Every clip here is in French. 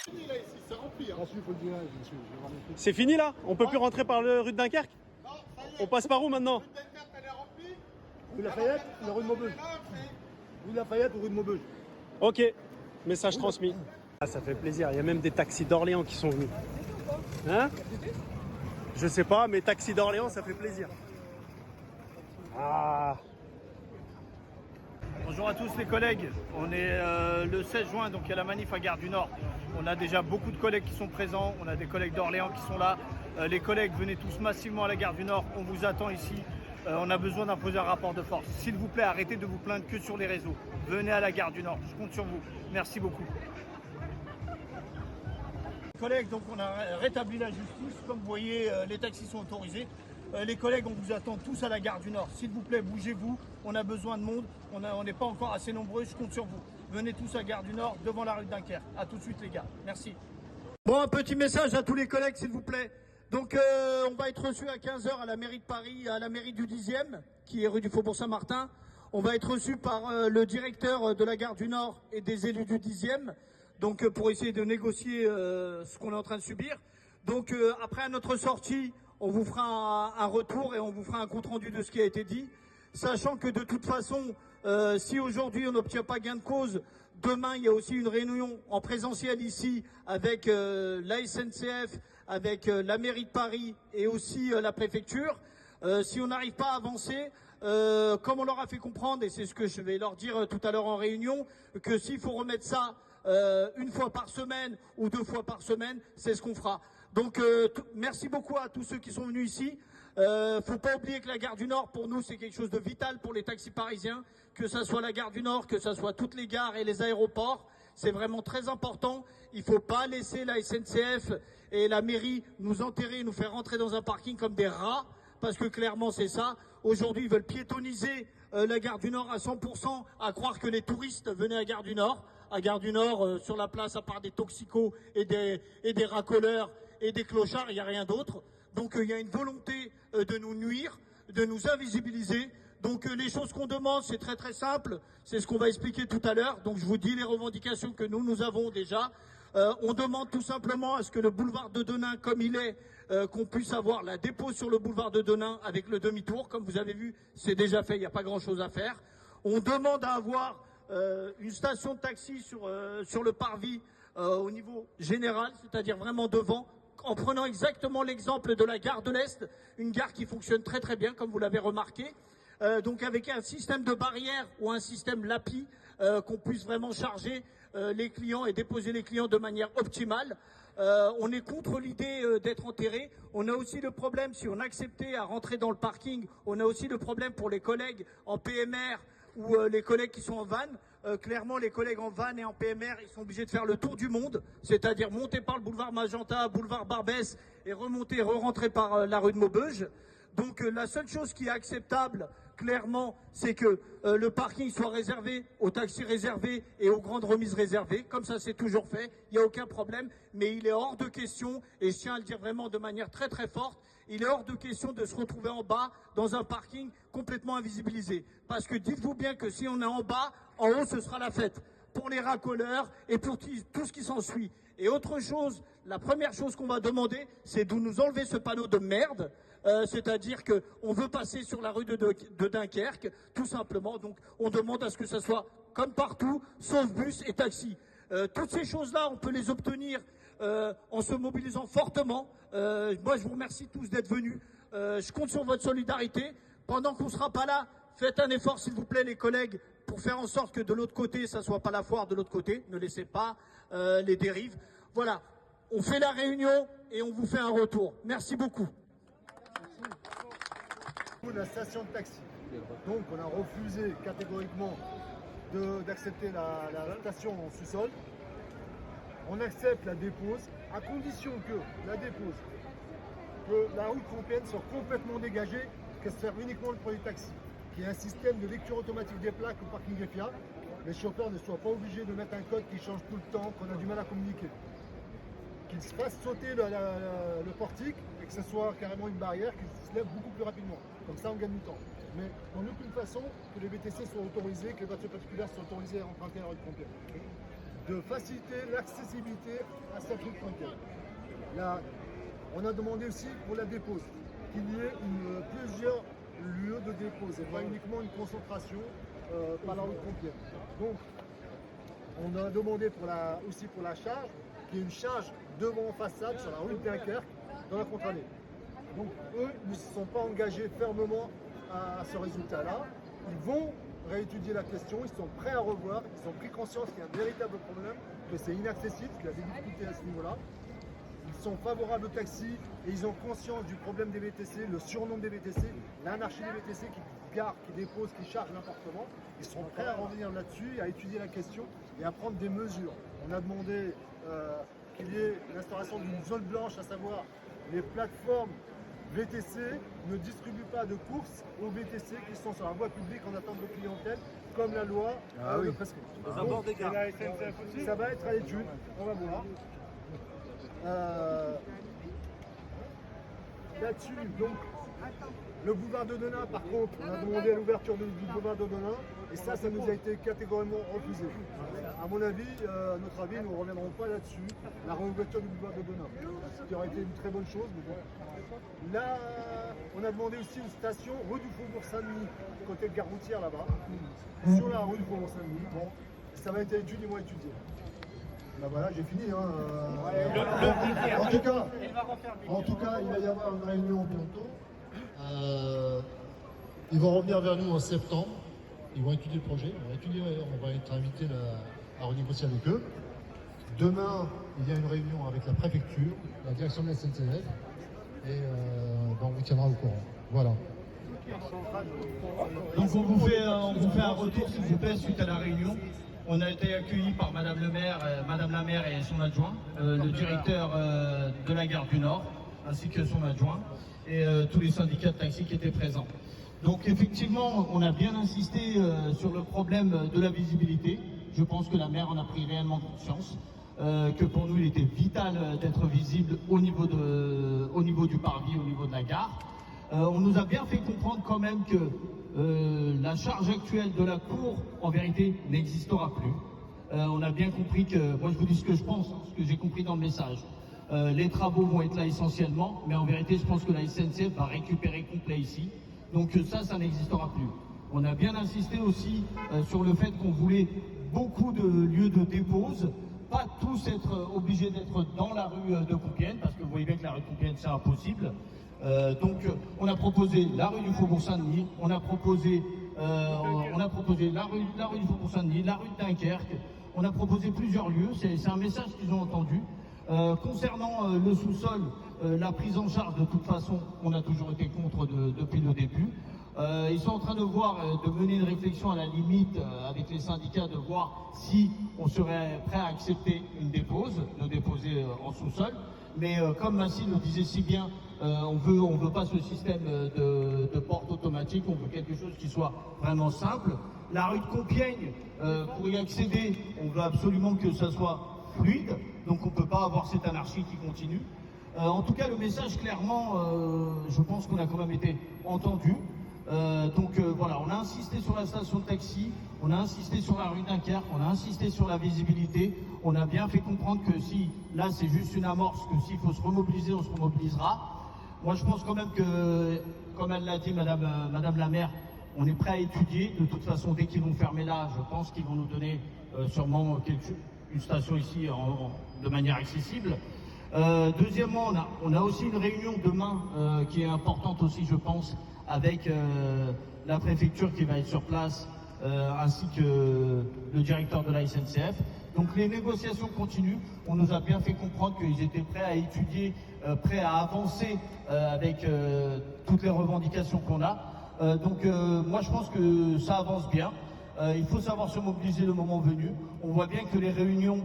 fini là ici, c'est rempli. Hein. C'est fini là? On peut plus rentrer par le rue de Dunkerque? Non, ça y est. On passe par où maintenant? Rue de Dunkerque, elle est remplie. Rue Lafayette ou la rue de Maubeuge? Rue Lafayette ou rue de Maubeuge? Ok, message transmis. Ah, ça fait plaisir, il y a même des taxis d'Orléans qui sont venus. Hein? Je sais pas, mais taxis d'Orléans, ça fait plaisir. Ah. Bonjour à tous les collègues, on est le 16 juin, donc il y a la manif à Gare du Nord. On a déjà beaucoup de collègues qui sont présents, on a des collègues d'Orléans qui sont là. Les collègues, venez tous massivement à la Gare du Nord, on vous attend ici. On a besoin d'imposer un rapport de force. S'il vous plaît, arrêtez de vous plaindre que sur les réseaux. Venez à la Gare du Nord, je compte sur vous. Merci beaucoup. Collègues, donc on a rétabli la justice. Comme vous voyez, les taxis sont autorisés. Les collègues, on vous attend tous à la Gare du Nord. S'il vous plaît, bougez-vous. On a besoin de monde. On n'est pas encore assez nombreux. Je compte sur vous. Venez tous à Gare du Nord, devant la rue de Dunkerque. À tout de suite, les gars. Merci. Bon, un petit message à tous les collègues, s'il vous plaît. Donc, on va être reçus à 15h à la mairie de Paris, à la mairie du 10e, qui est rue du Faubourg Saint-Martin. On va être reçus par le directeur de la Gare du Nord et des élus du 10e. Donc, pour essayer de négocier ce qu'on est en train de subir. Donc, après à notre sortie, on vous fera un retour et on vous fera un compte-rendu de ce qui a été dit. Sachant que de toute façon, si aujourd'hui on n'obtient pas gain de cause, demain il y a aussi une réunion en présentiel ici avec la SNCF, avec la mairie de Paris et aussi la préfecture. Si on n'arrive pas à avancer, comme on leur a fait comprendre, et c'est ce que je vais leur dire tout à l'heure en réunion, que s'il faut remettre ça une fois par semaine ou 2 fois par semaine, c'est ce qu'on fera. Donc merci beaucoup à tous ceux qui sont venus ici. Faut pas oublier que la Gare du Nord, pour nous, c'est quelque chose de vital pour les taxis parisiens, que ça soit la Gare du Nord, que ça soit toutes les gares et les aéroports. C'est vraiment très important. Il faut pas laisser la SNCF et la mairie nous enterrer, nous faire rentrer dans un parking comme des rats, parce que clairement c'est ça. Aujourd'hui, ils veulent piétoniser la Gare du Nord à 100%, à croire que les touristes venaient à Gare du Nord. À Gare du Nord, sur la place, à part des toxicos et des racoleurs et des clochards, il n'y a rien d'autre. Donc il y a une volonté de nous nuire, de nous invisibiliser. Donc les choses qu'on demande, c'est très très simple. C'est ce qu'on va expliquer tout à l'heure. Donc je vous dis les revendications que nous avons déjà. On demande tout simplement à ce que le boulevard de Denain, comme il est, qu'on puisse avoir la dépose sur le boulevard de Denain avec le demi-tour. Comme vous avez vu, c'est déjà fait, il n'y a pas grand-chose à faire. On demande à avoir une station de taxi sur le parvis au niveau général, c'est-à-dire vraiment devant, en prenant exactement l'exemple de la gare de l'Est, une gare qui fonctionne très très bien, comme vous l'avez remarqué. Donc avec un système de barrière ou un système LAPI, qu'on puisse vraiment charger les clients et déposer les clients de manière optimale. On est contre l'idée d'être enterré. On a aussi le problème, si on acceptait à rentrer dans le parking, on a aussi le problème pour les collègues en PMR ou les collègues qui sont en van. Clairement, les collègues en van et en PMR, ils sont obligés de faire le tour du monde, c'est-à-dire monter par le boulevard Magenta, boulevard Barbès et remonter, re-rentrer par la rue de Maubeuge. Donc la seule chose qui est acceptable, clairement, c'est que le parking soit réservé aux taxis réservés et aux grandes remises réservées. Comme ça, c'est toujours fait. Il n'y a aucun problème. Mais il est hors de question, et je tiens à le dire vraiment de manière très très forte, il est hors de question de se retrouver en bas dans un parking complètement invisibilisé. Parce que dites-vous bien que si on est en bas, en haut, ce sera la fête. Pour les racoleurs et pour tout ce qui s'ensuit. Et autre chose, la première chose qu'on va demander, c'est de nous enlever ce panneau de merde. C'est-à-dire qu'on veut passer sur la rue de Dunkerque, tout simplement. Donc on demande à ce que ça soit comme partout, sauf bus et taxi. Toutes ces choses-là, on peut les obtenir en se mobilisant fortement. Moi, je vous remercie tous d'être venus. Je compte sur votre solidarité. Pendant qu'on ne sera pas là, faites un effort, s'il vous plaît, les collègues, pour faire en sorte que de l'autre côté, ça soit pas la foire de l'autre côté. Ne laissez pas les dérives. Voilà, on fait la réunion et on vous fait un retour. Merci beaucoup. La station de taxi. Donc on a refusé catégoriquement d'accepter la station en sous-sol. On accepte la dépose à condition que la dépose, que la route européenne soit complètement dégagée, qu'elle se serve uniquement pour les taxis. Qu'il y ait un système de lecture automatique des plaques au parking GFIA. Les chauffeurs ne soient pas obligés de mettre un code qui change tout le temps, qu'on a du mal à communiquer. Qu'ils se fassent sauter le portique et que ce soit carrément une barrière qui se lève beaucoup plus rapidement. Comme ça, on gagne du temps. Mais en aucune façon que les VTC soient autorisés, que les voitures particulières soient autorisées à emprunter la rue de Compiègne. de faciliter l'accessibilité à cette route Compiègne. Là, on a demandé aussi pour la dépose qu'il y ait plusieurs lieux de dépose et pas uniquement une concentration par la route Compiègne. Donc, on a demandé aussi pour la charge, qu'il y ait une charge devant façade sur la route Dunkerque dans la contre-allée. Donc eux ne se sont pas engagés fermement à ce résultat-là. Ils vont réétudier la question, ils sont prêts à revoir, ils ont pris conscience qu'il y a un véritable problème, que c'est inaccessible, qu'il y a des difficultés à ce niveau-là. Ils sont favorables au taxi et ils ont conscience du problème des VTC, le surnombre des VTC, l'anarchie des VTC qui garent, qui déposent, qui chargent n'importe comment. Ils sont prêts à revenir là-dessus, à étudier la question et à prendre des mesures. On a demandé qu'il y ait l'instauration d'une zone blanche, à savoir les plateformes VTC ne distribuent pas de courses aux VTC qui sont sur la voie publique en attente de clientèle, comme la loi le prescrit. Donc, ça va être à l'étude, on va voir. Là-dessus, donc, le boulevard de Denain, par contre, on a demandé l'ouverture du boulevard de Denain, et ça nous a été catégoriquement refusé. À mon avis, notre avis, nous ne reviendrons pas là-dessus, la réouverture du boulevard de Denain, ce qui aurait été une très bonne chose. Mais bon. Là, on a demandé aussi une station rue du Faubourg Saint-Denis, côté de Gare Routière là-bas, sur la rue du Faubourg Saint-Denis. Bon, ça va être étudié, ils vont étudier. Ben voilà, j'ai fini. En tout cas, il va y avoir une réunion bientôt. Ils vont revenir vers nous en septembre. Ils vont étudier le projet. On va être invité à renégocier avec eux. Demain, il y a une réunion avec la préfecture, la direction de la SNCF, et on vous tiendra au courant. Voilà. Donc on vous fait un retour s'il vous plaît suite à la réunion. On a été accueillis par Madame la maire et son adjoint, le directeur de la gare du Nord, ainsi que son adjoint, et tous les syndicats de taxi qui étaient présents. Donc effectivement, on a bien insisté sur le problème de la visibilité. Je pense que la maire en a pris réellement conscience, que pour nous il était vital d'être visible au niveau du parvis, au niveau de la gare. On nous a bien fait comprendre quand même que la charge actuelle de la cour, en vérité, n'existera plus. On a bien compris que, moi je vous dis ce que je pense, ce que j'ai compris dans le message. Les travaux vont être là essentiellement, mais en vérité je pense que la SNCF va récupérer complet ici. Donc ça n'existera plus. On a bien insisté aussi sur le fait qu'on voulait beaucoup de lieux de dépose, pas tous être obligés d'être dans la rue de Compiègne, parce que vous voyez bien que la rue de Compiègne c'est impossible. Donc on a proposé la rue du Faubourg Saint-Denis, on a proposé la rue du Faubourg Saint-Denis, la rue de Dunkerque, on a proposé plusieurs lieux, c'est un message qu'ils ont entendu. Concernant le sous-sol, la prise en charge, de toute façon, on a toujours été contre depuis le début. Ils sont en train de mener une réflexion à la limite avec les syndicats, de voir si on serait prêt à accepter une dépose, de déposer en sous-sol. Mais comme Massine le disait si bien, on veut pas ce système de porte automatique, on veut quelque chose qui soit vraiment simple. La rue de Compiègne, pour y accéder, on veut absolument que ça soit fluide, donc on ne peut pas avoir cette anarchie qui continue. En tout cas, le message, clairement, je pense qu'on a quand même été entendu. Voilà, on a insisté sur la station de taxi, on a insisté sur la rue Dunkerque, on a insisté sur la visibilité, on a bien fait comprendre que si, là c'est juste une amorce, que s'il faut se remobiliser, on se remobilisera. Moi je pense quand même que, comme elle l'a dit Madame la maire, on est prêt à étudier. De toute façon, dès qu'ils vont fermer là, je pense qu'ils vont nous donner sûrement une station ici de manière accessible. Deuxièmement, on a aussi une réunion demain qui est importante aussi, je pense, avec la préfecture qui va être sur place, ainsi que le directeur de la SNCF. Donc les négociations continuent. On nous a bien fait comprendre qu'ils étaient prêts à étudier, prêts à avancer avec toutes les revendications qu'on a. Moi je pense que ça avance bien. Il faut savoir se mobiliser le moment venu. On voit bien que les réunions,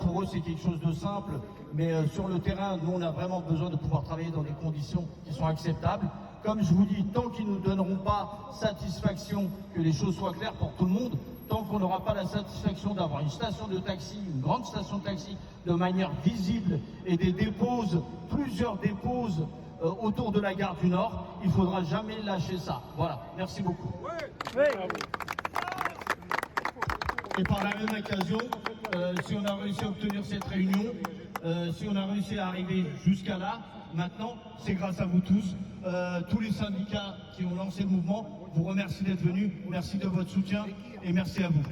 pour eux c'est quelque chose de simple, mais sur le terrain, nous on a vraiment besoin de pouvoir travailler dans des conditions qui sont acceptables. Comme je vous dis, tant qu'ils ne nous donneront pas satisfaction, que les choses soient claires pour tout le monde, tant qu'on n'aura pas la satisfaction d'avoir une station de taxi, une grande station de taxi, de manière visible, et des déposes, plusieurs déposes autour de la gare du Nord, il ne faudra jamais lâcher ça. Voilà, merci beaucoup. Et par la même occasion, si on a réussi à obtenir cette réunion, si on a réussi à arriver jusqu'à là. Maintenant, c'est grâce à vous tous. Tous les syndicats qui ont lancé le mouvement vous remercient d'être venus. Merci de votre soutien et merci à vous.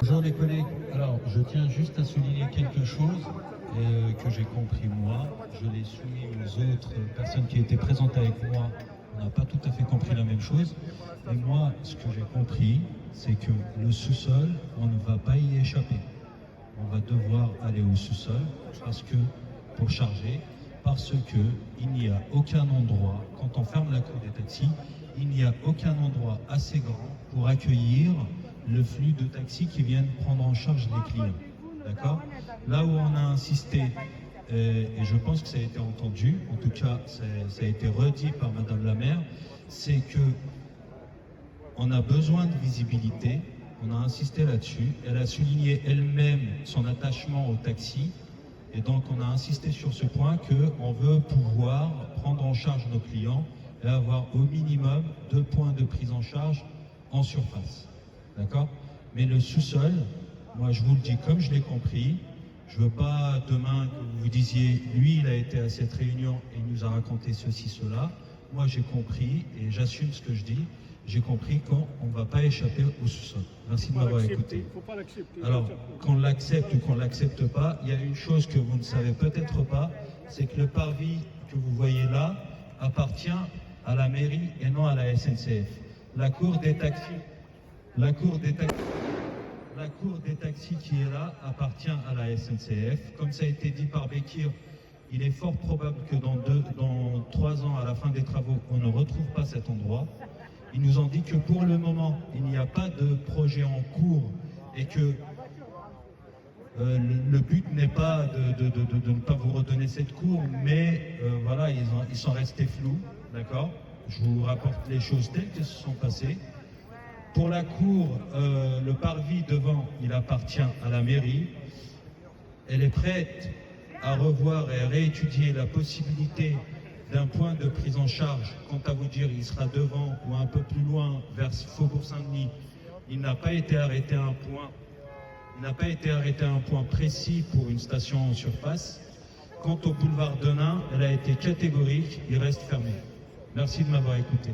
Bonjour les collègues. Alors, je tiens juste à souligner quelque chose que j'ai compris moi. Je l'ai soumis aux autres personnes qui étaient présentes avec moi. On n'a pas tout à fait compris la même chose. Mais moi, ce que j'ai compris, c'est que le sous-sol, on ne va pas y échapper. On va devoir aller au sous-sol pour charger, parce que il n'y a aucun endroit, quand on ferme la cour des taxis, il n'y a aucun endroit assez grand pour accueillir le flux de taxis qui viennent prendre en charge les clients. D'accord ? Là où on a insisté, et je pense que ça a été entendu, en tout cas ça a été redit par Madame la maire, c'est que on a besoin de visibilité, on a insisté là-dessus, elle a souligné elle-même son attachement au taxi, et donc on a insisté sur ce point qu'on veut pouvoir prendre en charge nos clients et avoir au minimum 2 points de prise en charge en surface. D'accord ? Mais le sous-sol, moi je vous le dis comme je l'ai compris, je veux pas demain que vous vous disiez, lui il a été à cette réunion et il nous a raconté ceci, cela. Moi j'ai compris et j'assume ce que je dis, j'ai compris qu'on ne va pas échapper au sous-sol. Merci de m'avoir écouté. Alors, qu'on l'accepte ou qu'on ne l'accepte pas, il y a une chose que vous ne savez peut-être pas, c'est que le parvis que vous voyez là appartient à la mairie et non à la SNCF. La cour des taxis qui est là appartient à la SNCF. Comme ça a été dit par Bekir, il est fort probable que dans 3 ans, à la fin des travaux, on ne retrouve pas cet endroit. Ils nous ont dit que pour le moment, il n'y a pas de projet en cours et que le but n'est pas de ne pas vous redonner cette cour, mais voilà, ils sont restés flous, d'accord ? Je vous rapporte les choses telles qu'elles se sont passées. Pour la cour, le parvis devant, il appartient à la mairie. Elle est prête à revoir et à réétudier la possibilité d'un point de prise en charge. Quant à vous dire, il sera devant ou un peu plus loin, vers Faubourg Saint-Denis. Il n'a pas été arrêté à un point. Il n'a pas été arrêté à un point précis pour une station en surface. Quant au boulevard Denain, elle a été catégorique, il reste fermé. Merci de m'avoir écouté.